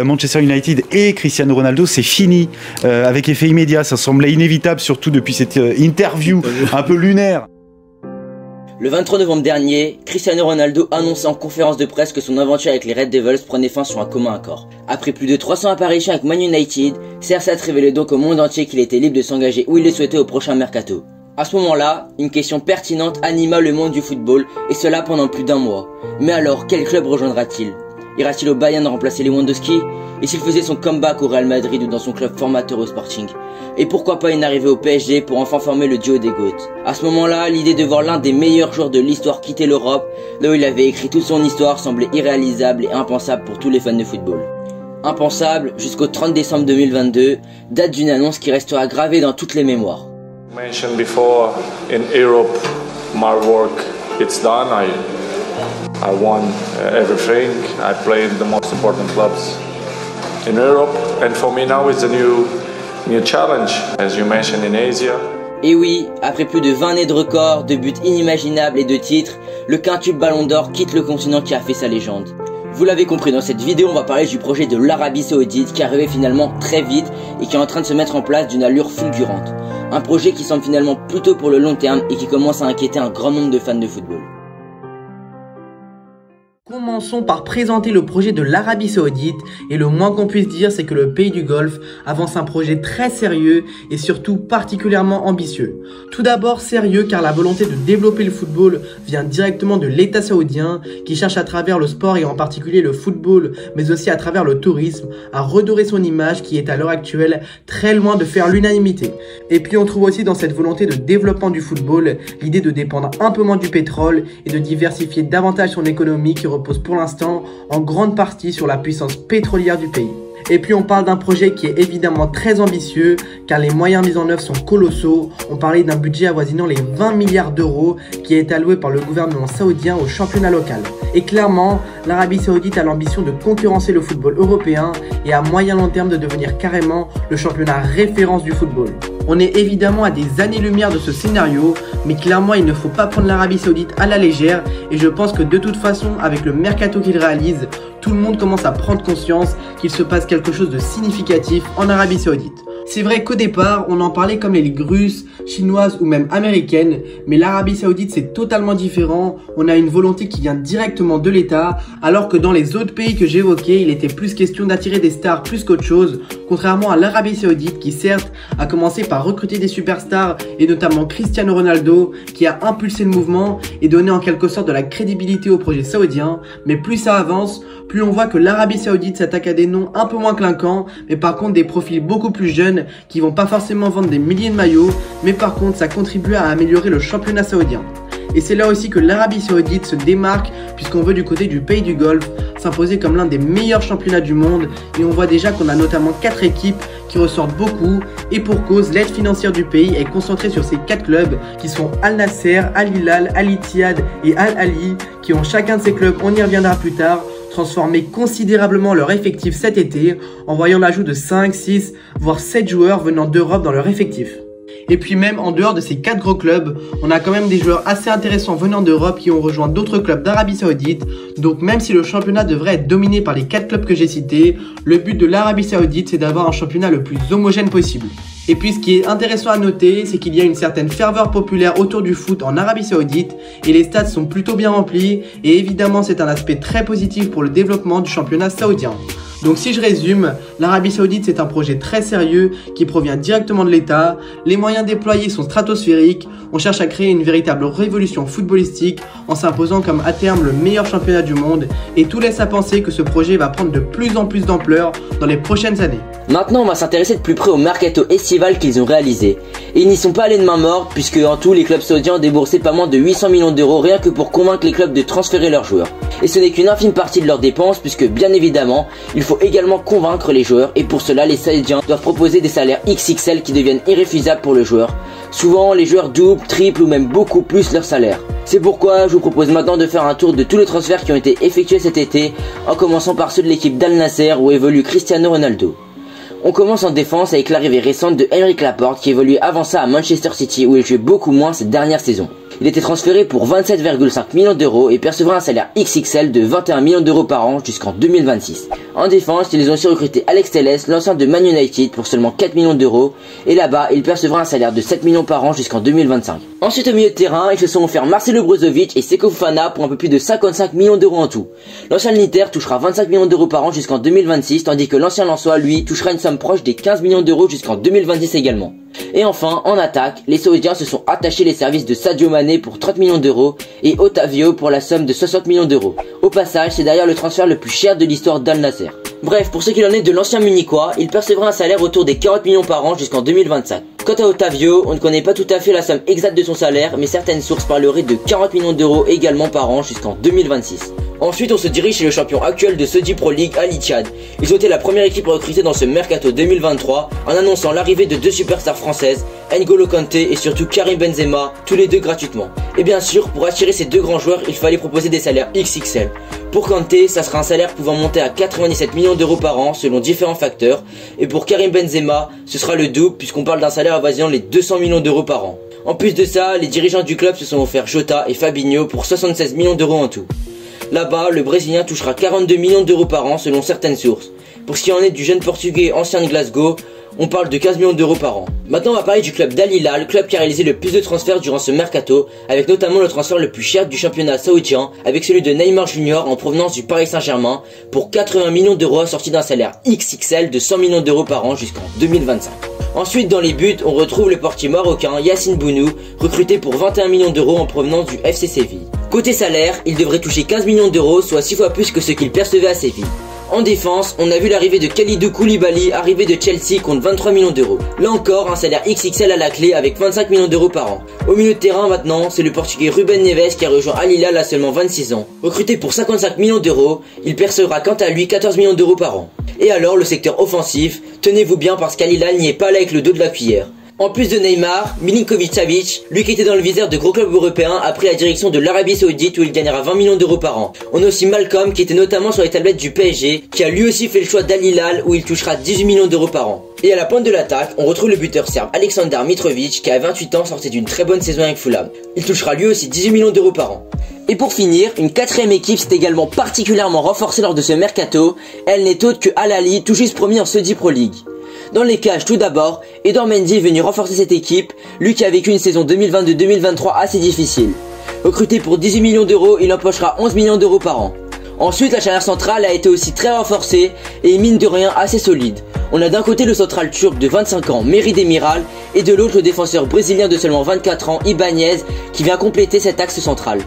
Manchester United et Cristiano Ronaldo, c'est fini avec effet immédiat. Ça semblait inévitable, surtout depuis cette interview un peu lunaire. Le 23 novembre dernier, Cristiano Ronaldo annonçait en conférence de presse que son aventure avec les Red Devils prenait fin sur un commun accord. Après plus de 300 apparitions avec Man United, CR7 révélait donc au monde entier qu'il était libre de s'engager où il le souhaitait au prochain mercato. À ce moment-là, une question pertinente anima le monde du football, et cela pendant plus d'un mois. Mais alors, quel club rejoindra-t-il? Ira-t-il au Bayern remplacer Lewandowski? Et s'il faisait son comeback au Real Madrid ou dans son club formateur au Sporting? Et pourquoi pas une arrivée au PSG pour enfin former le duo des GOAT? À ce moment-là, l'idée de voir l'un des meilleurs joueurs de l'histoire quitter l'Europe, là où il avait écrit toute son histoire, semblait irréalisable et impensable pour tous les fans de football. Impensable jusqu'au 30 décembre 2022, date d'une annonce qui restera gravée dans toutes les mémoires. Mentioned before, in Europe, my work it's done. I won everything. I played the most important clubs in Europe, and for me now it's a new challenge, as you mentioned, in Asia. Et oui, après plus de 20 années de records, de buts inimaginables et de titres, le quintuple Ballon d'Or quitte le continent qui a fait sa légende. Vous l'avez compris, dans cette vidéo on va parler du projet de l'Arabie Saoudite qui est arrivé finalement très vite et qui est en train de se mettre en place d'une allure fulgurante. Un projet qui semble finalement plutôt pour le long terme et qui commence à inquiéter un grand nombre de fans de football. Commençons par présenter le projet de l'Arabie Saoudite et le moins qu'on puisse dire c'est que le pays du Golfe avance un projet très sérieux et surtout particulièrement ambitieux. Tout d'abord sérieux car la volonté de développer le football vient directement de l'État saoudien qui cherche à travers le sport et en particulier le football mais aussi à travers le tourisme à redorer son image qui est à l'heure actuelle très loin de faire l'unanimité. Et puis on trouve aussi dans cette volonté de développement du football l'idée de dépendre un peu moins du pétrole et de diversifier davantage son économie qui repose pour l'instant en grande partie sur la puissance pétrolière du pays. Et puis on parle d'un projet qui est évidemment très ambitieux car les moyens mis en œuvre sont colossaux. On parlait d'un budget avoisinant les 20 milliards d'euros qui est alloué par le gouvernement saoudien au championnat local. Et clairement, l'Arabie Saoudite a l'ambition de concurrencer le football européen et à moyen long terme de devenir carrément le championnat référence du football. On est évidemment à des années-lumière de ce scénario, mais clairement il ne faut pas prendre l'Arabie Saoudite à la légère et je pense que de toute façon avec le mercato qu'il réalise, tout le monde commence à prendre conscience qu'il se passe quelque chose de significatif en Arabie Saoudite. C'est vrai qu'au départ, on en parlait comme les ligues russes, chinoises ou même américaines, mais l'Arabie Saoudite c'est totalement différent, on a une volonté qui vient directement de l'État, alors que dans les autres pays que j'évoquais, il était plus question d'attirer des stars plus qu'autre chose, contrairement à l'Arabie Saoudite qui certes a commencé par recruter des superstars et notamment Cristiano Ronaldo qui a impulsé le mouvement et donné en quelque sorte de la crédibilité au projet saoudien, mais plus ça avance, plus on voit que l'Arabie Saoudite s'attaque à des noms un peu moins clinquants, mais par contre des profils beaucoup plus jeunes qui vont pas forcément vendre des milliers de maillots, mais par contre ça contribue à améliorer le championnat saoudien. Et c'est là aussi que l'Arabie Saoudite se démarque puisqu'on veut du côté du pays du Golfe s'imposer comme l'un des meilleurs championnats du monde et on voit déjà qu'on a notamment 4 équipes qui ressortent beaucoup et pour cause l'aide financière du pays est concentrée sur ces 4 clubs qui sont Al Nasser, Al Hilal, Al Ittihad et Al Ahly qui ont chacun de ces clubs, on y reviendra plus tard, transformé considérablement leur effectif cet été en voyant l'ajout de 5, 6 voire 7 joueurs venant d'Europe dans leur effectif. Et puis même en dehors de ces 4 gros clubs, on a quand même des joueurs assez intéressants venant d'Europe qui ont rejoint d'autres clubs d'Arabie Saoudite. Donc même si le championnat devrait être dominé par les 4 clubs que j'ai cités, le but de l'Arabie Saoudite c'est d'avoir un championnat le plus homogène possible. Et puis ce qui est intéressant à noter, c'est qu'il y a une certaine ferveur populaire autour du foot en Arabie Saoudite et les stades sont plutôt bien remplis et évidemment c'est un aspect très positif pour le développement du championnat saoudien. Donc si je résume, l'Arabie Saoudite c'est un projet très sérieux qui provient directement de l'État, les moyens déployés sont stratosphériques, on cherche à créer une véritable révolution footballistique en s'imposant comme à terme le meilleur championnat du monde et tout laisse à penser que ce projet va prendre de plus en plus d'ampleur dans les prochaines années. Maintenant on va s'intéresser de plus près au mercato estival qu'ils ont réalisé. Et ils n'y sont pas allés de main morte puisque en tout les clubs saoudiens ont déboursé pas moins de 800 millions d'euros rien que pour convaincre les clubs de transférer leurs joueurs. Et ce n'est qu'une infime partie de leurs dépenses puisque bien évidemment il faut également convaincre les joueurs et pour cela les Saoudiens doivent proposer des salaires XXL qui deviennent irréfusables pour le joueur. Souvent les joueurs doublent, triplent ou même beaucoup plus leur salaire. C'est pourquoi je vous propose maintenant de faire un tour de tous les transferts qui ont été effectués cet été en commençant par ceux de l'équipe d'Al Nasser où évolue Cristiano Ronaldo. On commence en défense avec l'arrivée récente de Aymeric Laporte qui évoluait avant ça à Manchester City où il jouait beaucoup moins cette dernière saison. Il était transféré pour 27,5 millions d'euros et percevra un salaire XXL de 21 millions d'euros par an jusqu'en 2026. En défense, ils ont aussi recruté Alex Telles, l'ancien de Man United, pour seulement 4 millions d'euros, et là-bas, il percevra un salaire de 7 millions par an jusqu'en 2025. Ensuite, au milieu de terrain, ils se sont offert Marcelo Brozovic et Seko Fofana pour un peu plus de 55 millions d'euros en tout. L'ancien Inter touchera 25 millions d'euros par an jusqu'en 2026, tandis que l'ancien Lensois, lui, touchera une somme proche des 15 millions d'euros jusqu'en 2026 également. Et enfin, en attaque, les Saoudiens se sont attachés les services de Sadio Mané pour 30 millions d'euros et Otavio pour la somme de 60 millions d'euros. Au passage, c'est d'ailleurs le transfert le plus cher de l'histoire d'Al Nassr. Bref, pour ce qu'il en est de l'ancien munichois, il percevra un salaire autour des 40 millions par an jusqu'en 2025. Quant à Otavio, on ne connaît pas tout à fait la somme exacte de son salaire, mais certaines sources parleraient de 40 millions d'euros également par an jusqu'en 2026. Ensuite, on se dirige chez le champion actuel de Saudi Pro League, Al Ittihad. Ils ont été la première équipe recrutée dans ce mercato 2023 en annonçant l'arrivée de deux superstars françaises, N'Golo Kanté et surtout Karim Benzema, tous les deux gratuitement. Et bien sûr, pour attirer ces deux grands joueurs, il fallait proposer des salaires XXL. Pour Kanté, ça sera un salaire pouvant monter à 97 millions d'euros par an selon différents facteurs. Et pour Karim Benzema, ce sera le double puisqu'on parle d'un salaire avoisinant les 200 millions d'euros par an. En plus de ça, les dirigeants du club se sont offerts Jota et Fabinho pour 76 millions d'euros en tout. Là-bas, le Brésilien touchera 42 millions d'euros par an selon certaines sources. Pour ce qui en est du jeune Portugais ancien de Glasgow, on parle de 15 millions d'euros par an. Maintenant, on va parler du club d'Al Hilal, club qui a réalisé le plus de transferts durant ce mercato, avec notamment le transfert le plus cher du championnat saoudien, avec celui de Neymar Junior en provenance du Paris Saint-Germain, pour 80 millions d'euros assorti d'un salaire XXL de 100 millions d'euros par an jusqu'en 2025. Ensuite, dans les buts, on retrouve le portier marocain Yassine Bounou, recruté pour 21 millions d'euros en provenance du FC Séville. Côté salaire, il devrait toucher 15 millions d'euros, soit 6 fois plus que ce qu'il percevait à Séville. En défense, on a vu l'arrivée de Kalidou Koulibaly, arrivé de Chelsea, contre 23 millions d'euros. Là encore, un salaire XXL à la clé avec 25 millions d'euros par an. Au milieu de terrain maintenant, c'est le portugais Ruben Neves qui a rejoint Al Hilal à seulement 26 ans. Recruté pour 55 millions d'euros, il percevra quant à lui 14 millions d'euros par an. Et alors, le secteur offensif, tenez-vous bien parce qu'Al Hilal n'y est pas là avec le dos de la cuillère. En plus de Neymar, Milinkovic-Savic, lui qui était dans le viseur de gros clubs européens, a pris la direction de l'Arabie Saoudite où il gagnera 20 millions d'euros par an. On a aussi Malcolm qui était notamment sur les tablettes du PSG, qui a lui aussi fait le choix d'Al Hilal où il touchera 18 millions d'euros par an. Et à la pointe de l'attaque, on retrouve le buteur serbe Aleksandar Mitrovic qui à 28 ans sortait d'une très bonne saison avec Fulham. Il touchera lui aussi 18 millions d'euros par an. Et pour finir, une quatrième équipe s'est également particulièrement renforcée lors de ce mercato, elle n'est autre que Al Ahly, tout juste promis en Saudi Pro League. Dans les cages, tout d'abord, Edouard Mendy est venu renforcer cette équipe, lui qui a vécu une saison 2022-2023 assez difficile. Recruté pour 18 millions d'euros, il empochera 11 millions d'euros par an. Ensuite, la charnière centrale a été aussi très renforcée et mine de rien assez solide. On a d'un côté le central turc de 25 ans, Merih Demiral, et de l'autre le défenseur brésilien de seulement 24 ans, Ibanez, qui vient compléter cet axe central.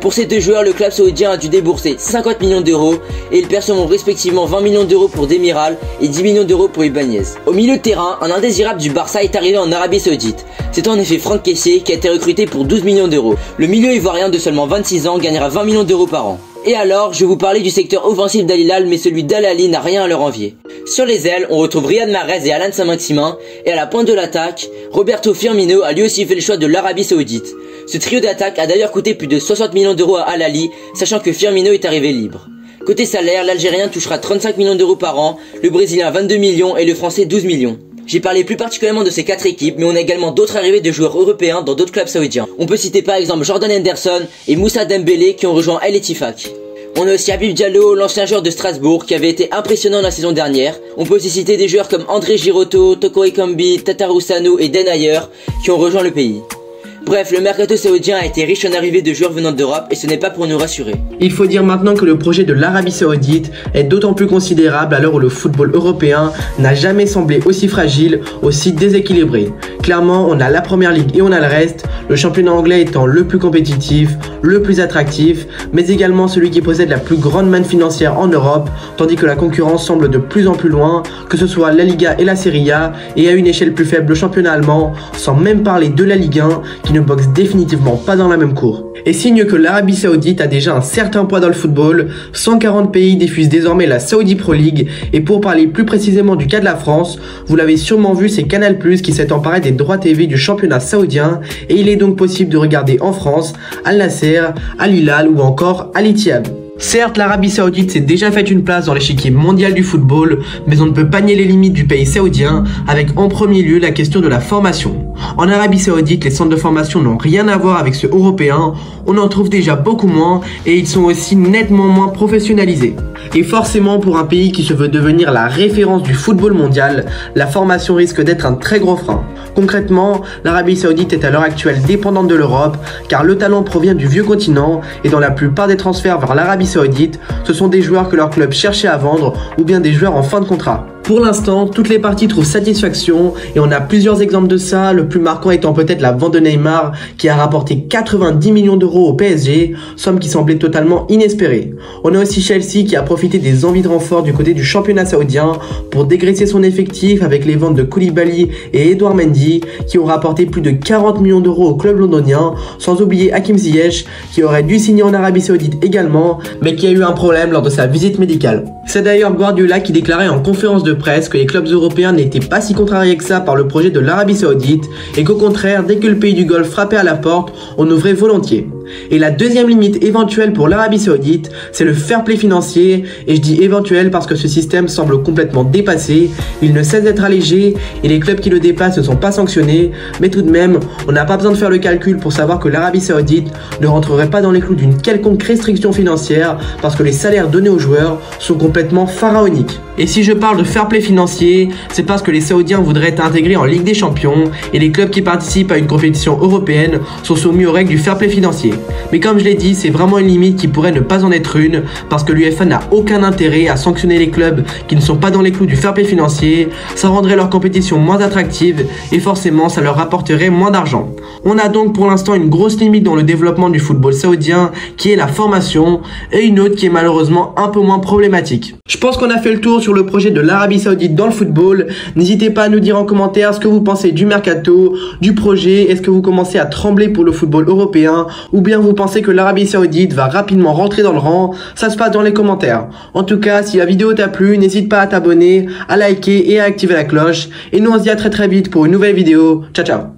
Pour ces deux joueurs, le club saoudien a dû débourser 50 millions d'euros et ils percevront respectivement 20 millions d'euros pour Demiral et 10 millions d'euros pour Ibanez. Au milieu de terrain, un indésirable du Barça est arrivé en Arabie Saoudite. C'est en effet Franck Kessié qui a été recruté pour 12 millions d'euros. Le milieu ivoirien de seulement 26 ans gagnera 20 millions d'euros par an. Et alors, je vais vous parler du secteur offensif d'Al Hilal, mais celui d'Al Ahly n'a rien à leur envier. Sur les ailes, on retrouve Riyad Mahrez et Alan Saint-Maximin, et à la pointe de l'attaque, Roberto Firmino a lui aussi fait le choix de l'Arabie Saoudite. Ce trio d'attaque a d'ailleurs coûté plus de 60 millions d'euros à Al Ahly, sachant que Firmino est arrivé libre. Côté salaire, l'Algérien touchera 35 millions d'euros par an, le Brésilien 22 millions et le Français 12 millions. J'ai parlé plus particulièrement de ces 4 équipes, mais on a également d'autres arrivées de joueurs européens dans d'autres clubs saoudiens. On peut citer par exemple Jordan Henderson et Moussa Dembélé qui ont rejoint El Ettifaq. On a aussi Habib Diallo, l'ancien joueur de Strasbourg, qui avait été impressionnant la saison dernière. On peut aussi citer des joueurs comme André Girotto, Toko Ekambi, Tataru Sano et Denayer, qui ont rejoint le pays. Bref, le mercato saoudien a été riche en arrivées de joueurs venant d'Europe et ce n'est pas pour nous rassurer. Il faut dire maintenant que le projet de l'Arabie Saoudite est d'autant plus considérable à l'heure où le football européen n'a jamais semblé aussi fragile, aussi déséquilibré. Clairement, on a la première ligue et on a le reste, le championnat anglais étant le plus compétitif, le plus attractif, mais également celui qui possède la plus grande manne financière en Europe, tandis que la concurrence semble de plus en plus loin, que ce soit la Liga et la Serie A, et à une échelle plus faible le championnat allemand, sans même parler de la Ligue 1, qui ne boxe définitivement pas dans la même cour. Et signe que l'Arabie Saoudite a déjà un certain poids dans le football, 140 pays diffusent désormais la Saudi Pro League, et pour parler plus précisément du cas de la France, vous l'avez sûrement vu, c'est Canal+ qui s'est emparé des droits TV du championnat saoudien, et il est donc possible de regarder en France Al Nassr, Al Hilal ou encore Al Ittihad. Certes, l'Arabie Saoudite s'est déjà fait une place dans l'échiquier mondial du football, mais on ne peut pas nier les limites du pays saoudien, avec en premier lieu la question de la formation. En Arabie Saoudite, les centres de formation n'ont rien à voir avec ceux européens, on en trouve déjà beaucoup moins et ils sont aussi nettement moins professionnalisés. Et forcément, pour un pays qui se veut devenir la référence du football mondial, la formation risque d'être un très gros frein. Concrètement, l'Arabie Saoudite est à l'heure actuelle dépendante de l'Europe, car le talent provient du vieux continent et dans la plupart des transferts vers l'Arabie Saoudite, ce sont des joueurs que leur club cherchait à vendre ou bien des joueurs en fin de contrat. Pour l'instant, toutes les parties trouvent satisfaction et on a plusieurs exemples de ça, le plus marquant étant peut-être la vente de Neymar qui a rapporté 90 millions d'euros au PSG, somme qui semblait totalement inespérée. On a aussi Chelsea qui a profité des envies de renfort du côté du championnat saoudien pour dégraisser son effectif avec les ventes de Koulibaly et Edouard Mendy qui ont rapporté plus de 40 millions d'euros au club londonien, sans oublier Hakim Ziyech qui aurait dû signer en Arabie Saoudite également, mais qui a eu un problème lors de sa visite médicale. C'est d'ailleurs Guardiola qui déclarait en conférence de presse que les clubs européens n'étaient pas si contrariés que ça par le projet de l'Arabie Saoudite et qu'au contraire, dès que le pays du Golfe frappait à la porte, on ouvrait volontiers. Et la deuxième limite éventuelle pour l'Arabie Saoudite, c'est le fair play financier, et je dis éventuel parce que ce système semble complètement dépassé, il ne cesse d'être allégé et les clubs qui le dépassent ne sont pas sanctionnés, mais tout de même, on n'a pas besoin de faire le calcul pour savoir que l'Arabie Saoudite ne rentrerait pas dans les clous d'une quelconque restriction financière parce que les salaires donnés aux joueurs sont complètement pharaoniques. Et si je parle de fair play financier, c'est parce que les Saoudiens voudraient être intégrés en Ligue des Champions et les clubs qui participent à une compétition européenne sont soumis aux règles du fair play financier. Mais comme je l'ai dit, c'est vraiment une limite qui pourrait ne pas en être une parce que l'UEFA n'a aucun intérêt à sanctionner les clubs qui ne sont pas dans les clous du fair play financier, ça rendrait leur compétition moins attractive et forcément ça leur rapporterait moins d'argent. On a donc pour l'instant une grosse limite dans le développement du football saoudien qui est la formation et une autre qui est malheureusement un peu moins problématique. Je pense qu'on a fait le tour sur le projet de l'Arabie Saoudite dans le football. N'hésitez pas à nous dire en commentaire ce que vous pensez du mercato, du projet, est-ce que vous commencez à trembler pour le football européen ou bien vous pensez que l'Arabie Saoudite va rapidement rentrer dans le rang. Ça se passe dans les commentaires. En tout cas, si la vidéo t'a plu, n'hésite pas à t'abonner, à liker et à activer la cloche. Et nous on se dit à très vite pour une nouvelle vidéo. Ciao ciao.